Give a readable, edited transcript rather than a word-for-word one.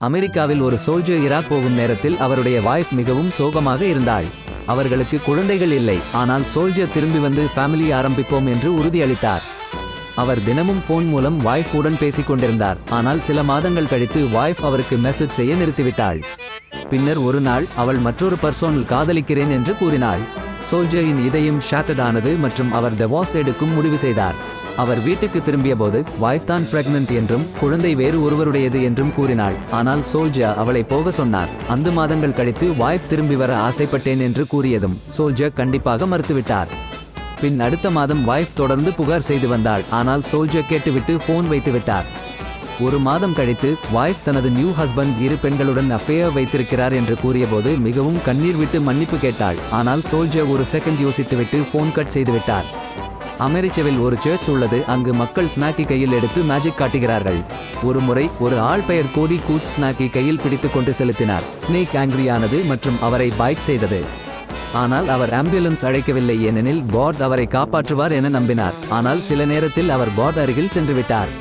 அமெரிக்காவில் ஒரு soldier Iraq போகும் நேரத்தில் அவருடைய வாய்ஃப் மிகவும் சோகமாக இருந்தாள். அவர்களுக்கு குழந்தைகள் இல்லை. ஆனால் சோல்ஜர் திரும்பி வந்து ஃபேமிலி ஆரம்பிப்போம் என்று உறுதியளித்தார். அவர் தினமும் போன் மூலம் வாய்ஃப் உடன் பேசிக் கொண்டிருந்தார். ஆனால் சில மாதங்கள் கழித்து வாய்ஃப் அவருக்கு மெசேஜ் செய்ய நிறுத்திவிட்டாள். பின்னர் ஒரு நாள் அவள் மற்றொரு பர்சோனில் காதலிக்கிறேன் என்று கூறினாள். சோல்ஜரின் இதயம் ஷாட்டட் ஆனது மற்றும் அவர் டிவோர்ஸ் எடுக்கும் முடிவு செய்தார். அவர் வீட்டுக்கு திரும்பிய போது வாய்ஃப் தான் பிரெக்னன்ட் என்றும் குழந்தை வேறு ஒருவருடையது என்றும் கூறினாள். ஆனால் சோல்ஜர் அவளை போக சொன்னார். அந்த மாதங்கள் கழித்து வாய்ஃப் திரும்பி வர ஆசைப்பட்டேன் என்று கூறியதும் சோல்ஜர் கண்டிப்பாக மறுத்துவிட்டார். பின் அடுத்த மாதம் வாய்ஃப் தொடர்ந்து புகார் செய்து வந்தாள். ஆனால் சோல்ஜர் கேட்டுவிட்டு போன் வைத்து விட்டார். ஒரு மாதம் கழித்து வாய்ஃப் தனது நியூ ஹஸ்பண்ட் இரு பெண்களுடன் அஃபேர் வைத்திருக்கிறார் என்று கூறியபோது மிகவும் கண்ணீர் விட்டு மன்னிப்பு கேட்டாள். ஆனால் சோல்ஜர் ஒரு செகண்ட் யோசித்துவிட்டு போன் கட் செய்துவிட்டார். அமெரிக்காவில் ஒரு சர்ச் உள்ளது. அங்கு மக்கள் ஸ்நாக்கி கையில் எடுத்து மேஜிக் காட்டுகிறார்கள். ஒரு முறை ஒரு ஆள் பெயர் கோடி கூட்ஸ் ஸ்நாக்கி கையில் பிடித்து கொண்டு செலுத்தினார். ஸ்னேக் ஆங்கிரியானது மற்றும் அவரை பைட் செய்தது. ஆனால் அவர் ஆம்புலன்ஸ் அழைக்கவில்லை, ஏனெனில் காட் அவரை காப்பாற்றுவார் என நம்பினார். ஆனால் சில நேரத்தில் அவர் காட் அருகில் சென்று விட்டார்.